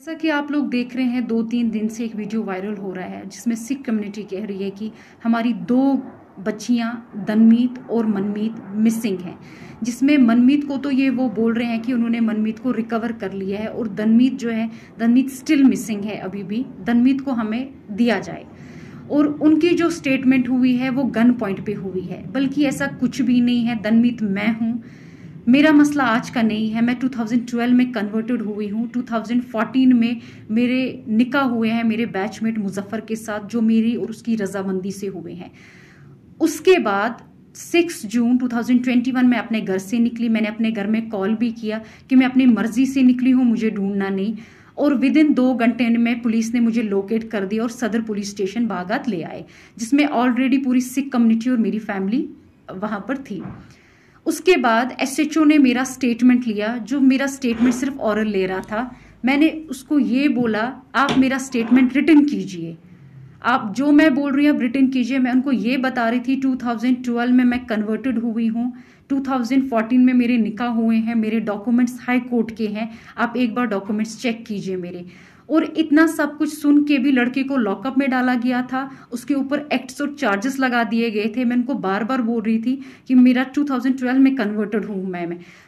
जैसा कि आप लोग देख रहे हैं 2-3 दिन से एक वीडियो वायरल हो रहा है जिसमें सिख कम्युनिटी कह रही है कि हमारी 2 बच्चियां दनमीत और मनमीत मिसिंग हैं। जिसमें मनमीत को तो ये वो बोल रहे हैं कि उन्होंने मनमीत को रिकवर कर लिया है और दनमीत जो है दनमीत स्टिल मिसिंग है। अभी भी दनमीत को हमें दिया जाए। और उनकी जो स्टेटमेंट हुई है वो गन पॉइंट पे हुई है, बल्कि ऐसा कुछ भी नहीं है। दनमीत मैं हूँ, मेरा मसला आज का नहीं है। मैं 2012 में कन्वर्टेड हुई हूँ। 2014 में मेरे निकाह हुए हैं मेरे बैचमेट मुजफ्फर के साथ, जो मेरी और उसकी रजामंदी से हुए हैं। उसके बाद 6 जून 2021 में अपने घर से निकली। मैंने अपने घर में कॉल भी किया कि मैं अपनी मर्जी से निकली हूँ, मुझे ढूंढना नहीं। और विदिन 2 घंटे में पुलिस ने मुझे लोकेट कर दिया और सदर पुलिस स्टेशन बागात ले आए, जिसमें ऑलरेडी पूरी सिख कम्युनिटी और मेरी फैमिली वहां पर थी। उसके बाद एसएचओ ने मेरा स्टेटमेंट लिया, जो मेरा स्टेटमेंट सिर्फ ऑरल ले रहा था। मैंने उसको ये बोला, आप मेरा स्टेटमेंट रिटन कीजिए, आप जो मैं बोल रही हूँ आप रिटन कीजिए। मैं उनको ये बता रही थी 2012 में मैं कन्वर्टेड हुई हूँ, 2014 में मेरे निकाह हुए हैं, मेरे डॉक्यूमेंट्स हाई कोर्ट के हैं, आप एक बार डॉक्यूमेंट्स चेक कीजिए मेरे। और इतना सब कुछ सुन के भी लड़के को लॉकअप में डाला गया था, उसके ऊपर एक्ट्स और चार्जेस लगा दिए गए थे। मैं उनको बार बार बोल रही थी कि मेरा 2012 में कन्वर्टेड हूँ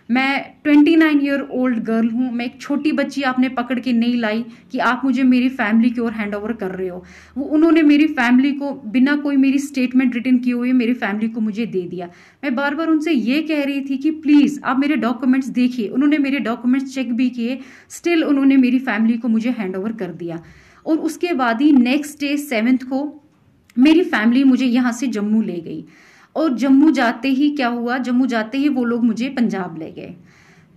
मैं 29 ईयर ओल्ड गर्ल हूँ। मैं एक छोटी बच्ची आपने पकड़ के नहीं लाई कि आप मुझे मेरी फैमिली की ओर हैंड ओवर कर रहे हो। वो उन्होंने मेरी फैमिली को बिना कोई मेरी स्टेटमेंट रिटन किए हुए मेरी फैमिली को मुझे दे दिया। मैं बार बार उनसे ये कह रही थी कि प्लीज आप मेरे डॉक्यूमेंट्स देखिए। उन्होंने मेरे डॉक्यूमेंट्स चेक भी किए, स्टिल उन्होंने मेरी फैमिली को मुझे हैंड ओवर कर दिया। और उसके बाद ही नेक्स्ट डे 7 को मेरी फैमिली मुझे यहाँ से जम्मू ले गई। और जम्मू जाते ही क्या हुआ, जम्मू जाते ही वो लोग मुझे पंजाब ले गए।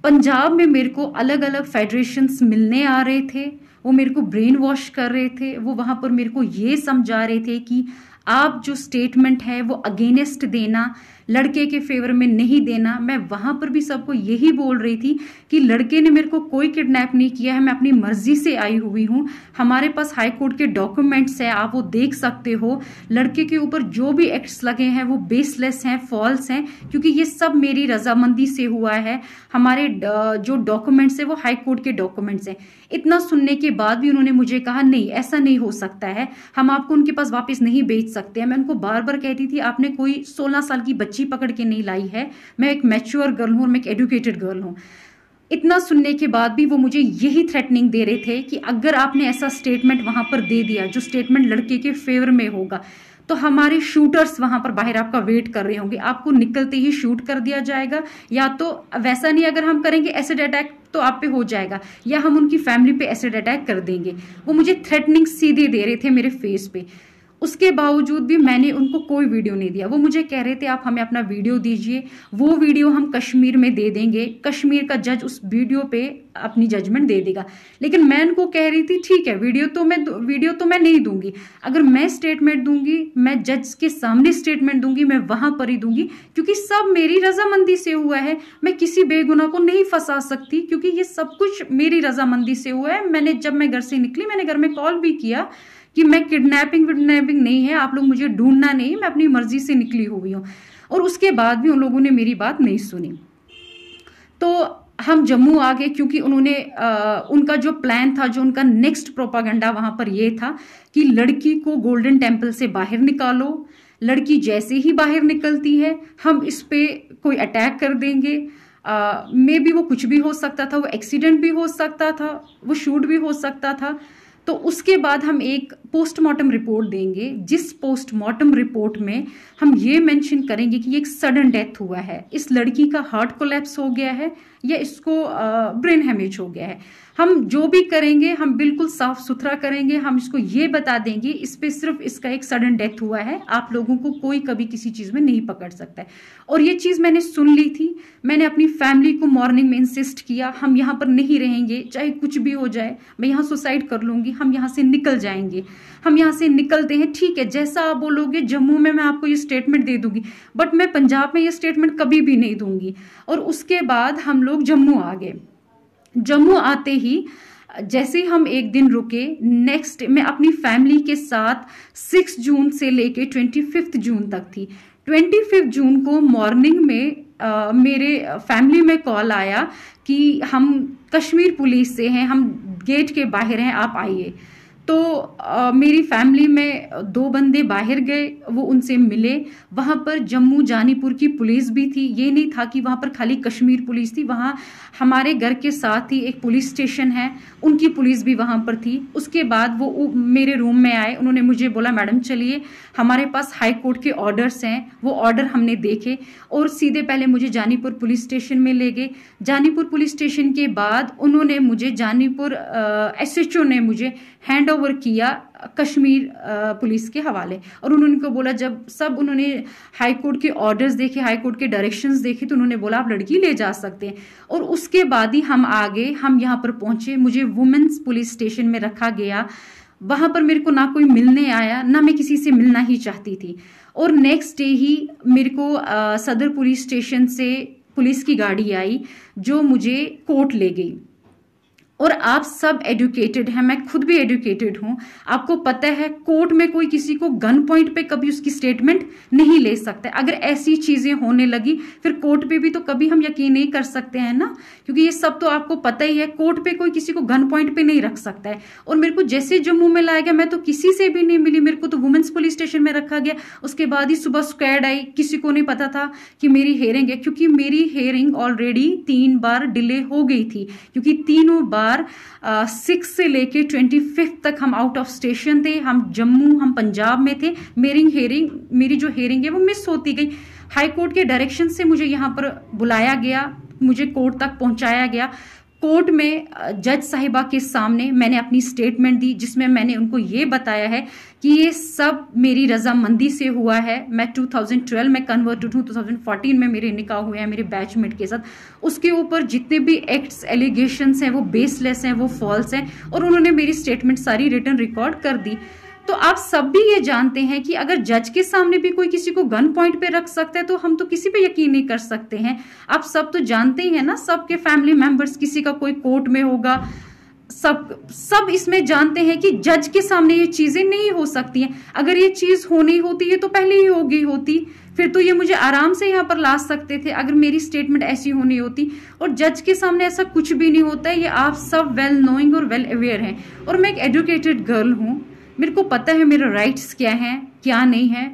पंजाब में मेरे को अलग अलग फेडरेशंस मिलने आ रहे थे, वो मेरे को ब्रेन वॉश कर रहे थे। वो वहां पर मेरे को ये समझा रहे थे कि आप जो स्टेटमेंट है वो अगेंस्ट देना, लड़के के फेवर में नहीं देना। मैं वहां पर भी सबको यही बोल रही थी कि लड़के ने मेरे को कोई किडनैप नहीं किया है, मैं अपनी मर्जी से आई हुई हूँ। हमारे पास हाई कोर्ट के डॉक्यूमेंट्स है, आप वो देख सकते हो। लड़के के ऊपर जो भी एक्ट्स लगे हैं वो बेसलेस हैं, फॉल्स हैं, क्योंकि ये सब मेरी रजामंदी से हुआ है। हमारे जो डॉक्यूमेंट्स है वो हाई कोर्ट के डॉक्यूमेंट्स हैं। इतना सुनने के बाद भी उन्होंने मुझे कहा नहीं ऐसा नहीं हो सकता है, हम आपको उनके पास वापस नहीं भेज सकते हैं। मैं उनको बार बार कहती थी आपने कोई 16 साल की बच्ची पकड़ के नहीं लाई है, मैं एक मैच्योर गर्ल हूं और मैं एक एजुकेटेड गर्ल हूं। इतना सुनने के बाद भी वो मुझे यही थ्रेटनिंग दे रहे थे कि अगर आपने ऐसा स्टेटमेंट वहां पर दे दिया जो स्टेटमेंट लड़के के फेवर में होगा, तो हमारे शूटर्स वहां पर बाहर आपका वेट कर रहे होंगे, आपको निकलते ही शूट कर दिया जाएगा, या तो वैसा नहीं अगर हम करेंगे एसिड अटैक तो आप पे हो जाएगा, या हम उनकी फैमिली पे एसिड अटैक कर देंगे। वो मुझे थ्रेटनिंग सीधे दे रहे थे मेरे फेस पे। उसके बावजूद भी मैंने उनको कोई वीडियो नहीं दिया। वो मुझे कह रहे थे आप हमें अपना वीडियो दीजिए, वो वीडियो हम कश्मीर में दे देंगे, कश्मीर का जज उस वीडियो पे अपनी जजमेंट दे देगा। लेकिन मैं उनको कह रही थी ठीक है वीडियो तो मैं नहीं दूंगी, अगर मैं स्टेटमेंट दूंगी, मैं जज के सामने स्टेटमेंट दूंगी, मैं वहां पर ही दूंगी, क्योंकि सब मेरी रजामंदी से हुआ है। मैं किसी बेगुनाह को नहीं फंसा सकती, क्योंकि ये सब कुछ मेरी रजामंदी से हुआ है। जब मैं घर से निकली मैंने घर में कॉल भी किया कि मैं किडनैपिंग नहीं है, आप लोग मुझे ढूंढना नहीं, मैं अपनी मर्जी से निकली हुई हूँ। और उसके बाद भी उन लोगों ने मेरी बात नहीं सुनी। तो हम जम्मू आ गए, क्योंकि उन्होंने उनका जो प्लान था, जो उनका नेक्स्ट प्रोपागेंडा वहां पर ये था कि लड़की को गोल्डन टेम्पल से बाहर निकालो, लड़की जैसे ही बाहर निकलती है हम इस पे कोई अटैक कर देंगे। मे बी वो कुछ भी हो सकता था, वो एक्सीडेंट भी हो सकता था, वो शूट भी हो सकता था। तो उसके बाद हम एक पोस्टमार्टम रिपोर्ट देंगे, जिस पोस्टमार्टम रिपोर्ट में हम ये मेंशन करेंगे कि ये एक सडन डेथ हुआ है, इस लड़की का हार्ट कोलैप्स हो गया है या इसको ब्रेन हेमेज हो गया है। हम जो भी करेंगे हम बिल्कुल साफ सुथरा करेंगे। हम इसको ये बता देंगे इस पे सिर्फ इसका एक सडन डेथ हुआ है, आप लोगों को कोई कभी किसी चीज में नहीं पकड़ सकता है। और ये चीज मैंने सुन ली थी। मैंने अपनी फैमिली को मॉर्निंग में इंसिस्ट किया हम यहाँ पर नहीं रहेंगे, चाहे कुछ भी हो जाए, मैं यहाँ सुसाइड कर लूंगी, हम यहाँ से निकल जाएंगे। हम यहाँ से निकलते हैं, ठीक है जैसा आप बोलोगे जम्मू में मैं आपको ये स्टेटमेंट दे दूंगी, बट मैं पंजाब में ये स्टेटमेंट कभी भी नहीं दूंगी। और उसके बाद हम लोग जम्मू आ गए। जम्मू आते ही जैसे हम एक दिन रुके, नेक्स्ट मैं अपनी फैमिली के साथ 6 जून से लेके 25 जून तक थी। 25 जून को मॉर्निंग में मेरे फैमिली में कॉल आया कि हम कश्मीर पुलिस से हैं, हम गेट के बाहर हैं, आप आइए। तो मेरी फैमिली में 2 बंदे बाहर गए, वो उनसे मिले। वहाँ पर जम्मू जानीपुर की पुलिस भी थी, ये नहीं था कि वहाँ पर खाली कश्मीर पुलिस थी, वहाँ हमारे घर के साथ ही एक पुलिस स्टेशन है, उनकी पुलिस भी वहाँ पर थी। उसके बाद वो मेरे रूम में आए, उन्होंने मुझे बोला मैडम चलिए, हमारे पास हाई कोर्ट के ऑर्डर्स हैं। वो ऑर्डर हमने देखे और सीधे पहले मुझे जानीपुर पुलिस स्टेशन में ले गए। जानीपुर पुलिस स्टेशन के बाद उन्होंने मुझे जानीपुर SHO ने मुझे हैंड ओवर किया कश्मीर पुलिस के हवाले। और उन्होंने को बोला, जब सब उन्होंने हाई कोर्ट के ऑर्डर्स देखे, हाई कोर्ट के डायरेक्शंस देखे, तो उन्होंने बोला आप लड़की ले जा सकते हैं। और उसके बाद ही हम आगे हम यहाँ पर पहुंचे, मुझे वुमेन्स पुलिस स्टेशन में रखा गया। वहां पर मेरे को ना कोई मिलने आया, ना मैं किसी से मिलना ही चाहती थी। और नेक्स्ट डे ही मेरे को सदर पुलिस स्टेशन से पुलिस की गाड़ी आई जो मुझे कोर्ट ले गई। और आप सब एजुकेटेड हैं, मैं खुद भी एजुकेटेड हूं, आपको पता है कोर्ट में कोई किसी को गन पॉइंट पे कभी उसकी स्टेटमेंट नहीं ले सकता। अगर ऐसी चीजें होने लगी फिर कोर्ट पे भी तो कभी हम यकीन नहीं कर सकते हैं ना, क्योंकि ये सब तो आपको पता ही है, कोर्ट पे कोई किसी को गन पॉइंट पे नहीं रख सकता है। और मेरे को जैसे जम्मू में लाया गया, मैं तो किसी से भी नहीं मिली, मेरे को तो वुमेन्स पुलिस स्टेशन में रखा गया। उसके बाद ही सुबह स्क्वाड आई, किसी को नहीं पता था कि मेरी हेयरिंग है, क्योंकि मेरी हेयरिंग ऑलरेडी 3 बार डिले हो गई थी, क्योंकि तीनों बार 6 से लेके 25 तक हम आउट ऑफ स्टेशन थे, हम जम्मू, हम पंजाब में थे। मेरी जो हेयरिंग है वो मिस होती गई। हाई कोर्ट के डायरेक्शन से मुझे यहाँ पर बुलाया गया, मुझे कोर्ट तक पहुंचाया गया। कोर्ट में जज साहिबा के सामने मैंने अपनी स्टेटमेंट दी, जिसमें मैंने उनको ये बताया है कि ये सब मेरी रजामंदी से हुआ है। मैं 2012 में कन्वर्टेड हूँ, 2014 में मेरे निकाह हुए हैं मेरे बैचमेट के साथ। उसके ऊपर जितने भी एक्ट्स एलिगेशंस हैं वो बेसलेस हैं, वो फॉल्स हैं। और उन्होंने मेरी स्टेटमेंट सारी रिटर्न रिकॉर्ड कर दी। तो आप सब भी ये जानते हैं कि अगर जज के सामने भी कोई किसी को गन पॉइंट पे रख सकता है तो हम तो किसी पे यकीन नहीं कर सकते हैं। आप सब तो जानते ही हैं ना, सबके फैमिली मेंबर्स, किसी का कोई कोर्ट में होगा, सब इसमें जानते हैं कि जज के सामने ये चीजें नहीं हो सकती हैं। अगर ये चीज होनी होती है तो पहले ही हो गई होती, फिर तो ये मुझे आराम से यहाँ पर ला सकते थे अगर मेरी स्टेटमेंट ऐसी होनी होती। और जज के सामने ऐसा कुछ भी नहीं होता है, ये आप सब वेल नोइंग और वेल अवेयर हैं। और मैं एक एजुकेटेड गर्ल हूँ, मेरे को पता है मेरे राइट्स क्या हैं क्या नहीं है।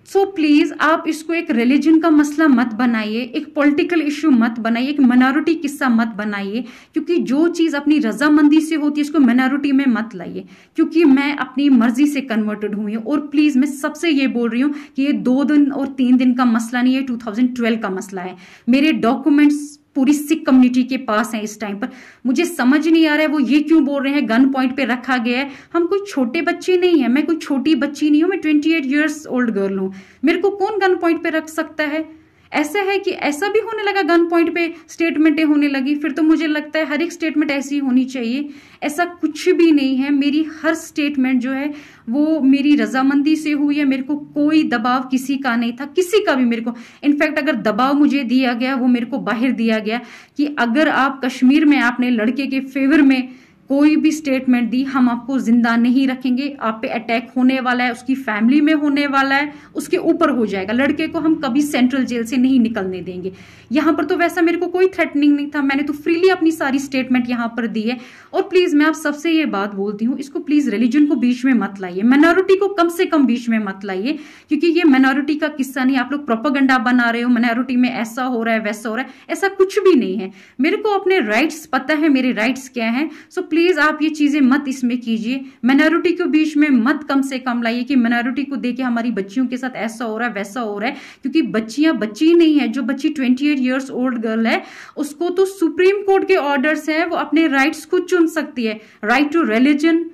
सो प्लीज आप इसको एक रिलीजन का मसला मत बनाइए, एक पॉलिटिकल इशू मत बनाइए, एक माइनॉरिटी किस्सा मत बनाइए, क्योंकि जो चीज अपनी रजामंदी से होती है इसको माइनॉरिटी में मत लाइए। क्योंकि मैं अपनी मर्जी से कन्वर्टेड हुई हूँ। और प्लीज मैं सबसे ये बोल रही हूँ कि ये 2 दिन और 3 दिन का मसला नहीं है, 2012 का मसला है। मेरे डॉक्यूमेंट्स पूरी सिख कम्युनिटी के पास है इस टाइम पर। मुझे समझ नहीं आ रहा है वो ये क्यों बोल रहे हैं गन पॉइंट पे रखा गया है। हम कोई छोटे बच्चे नहीं है, मैं कोई छोटी बच्ची नहीं हूं, मैं 28 ईयर्स ओल्ड गर्ल हूं। मेरे को कौन गन पॉइंट पे रख सकता है? ऐसा है कि ऐसा भी होने लगा, गन पॉइंट पे स्टेटमेंटें होने लगी, फिर तो मुझे लगता है हर एक स्टेटमेंट ऐसी होनी चाहिए। ऐसा कुछ भी नहीं है, मेरी हर स्टेटमेंट जो है वो मेरी रजामंदी से हुई है। मेरे को कोई दबाव किसी का नहीं था, किसी का भी मेरे को। इनफैक्ट अगर दबाव मुझे दिया गया वो मेरे को बाहर दिया गया कि अगर आप कश्मीर में आपने लड़के के फेवर में कोई भी स्टेटमेंट दी, हम आपको जिंदा नहीं रखेंगे, आप पे अटैक होने वाला है, उसकी फैमिली में होने वाला है, उसके ऊपर हो जाएगा। लड़के को हम कभी सेंट्रल जेल से नहीं निकलने देंगे। यहाँ पर तो वैसा मेरे को कोई थ्रेटनिंग नहीं था, मैंने तो फ्रीली अपनी सारी स्टेटमेंट यहाँ पर दी है। और प्लीज मैं आप सबसे ये बात बोलती हूँ, इसको प्लीज रिलीजन को बीच में मत लाइए, माइनॉरिटी को कम से कम बीच में मत लाइए, क्योंकि ये माइनॉरिटी का किस्सा नहीं। आप लोग प्रोपेगेंडा बना रहे हो, माइनॉरिटी में ऐसा हो रहा है वैसा हो रहा है, ऐसा कुछ भी नहीं है। मेरे को अपने राइट्स पता है, मेरे राइट्स क्या हैं। सो प्लीज आप ये चीजें मत इसमें कीजिए, माइनॉरिटी को बीच में मत कम से कम लाइए कि माइनॉरिटी को देके हमारी बच्चियों के साथ ऐसा हो रहा है वैसा हो रहा है। क्योंकि बच्चियां बच्ची नहीं है, जो बच्ची 28 ईयर्स ओल्ड गर्ल है उसको तो सुप्रीम कोर्ट के ऑर्डर्स है, वो अपने राइट्स खुद चुन सकती है। Right to religion,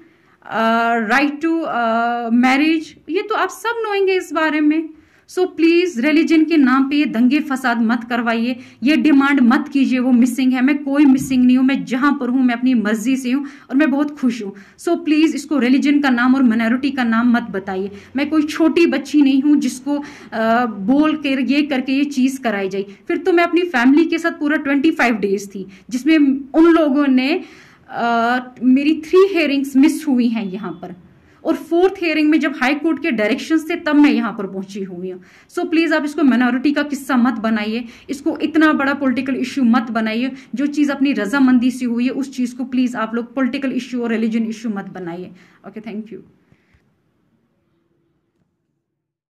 right to marriage, ये तो आप सब नोएंगे इस बारे में। सो प्लीज रिलीजन के नाम पे ये दंगे फसाद मत करवाइए, ये डिमांड मत कीजिए वो मिसिंग है। मैं कोई मिसिंग नहीं हूं, मैं जहां पर हूं मैं अपनी मर्जी से हूं और मैं बहुत खुश हूं। सो प्लीज इसको रिलीजन का नाम और माइनॉरिटी का नाम मत बताइए। मैं कोई छोटी बच्ची नहीं हूं जिसको बोल कर ये करके ये चीज कराई जाए। फिर तो मैं अपनी फैमिली के साथ पूरा 25 डेज थी, जिसमें उन लोगों ने मेरी 3 हेयरिंग्स मिस हुई हैं यहाँ पर। और 4th हियरिंग में जब हाई कोर्ट के डायरेक्शन से तब मैं यहाँ पर पहुंची हुई हूँ। सो प्लीज आप इसको माइनॉरिटी का किस्सा मत बनाइए, इसको इतना बड़ा पॉलिटिकल इश्यू मत बनाइए। जो चीज अपनी रजामंदी से हुई है उस चीज को प्लीज आप लोग पॉलिटिकल इश्यू और रिलीजन इश्यू मत बनाइए। Okay, thank you.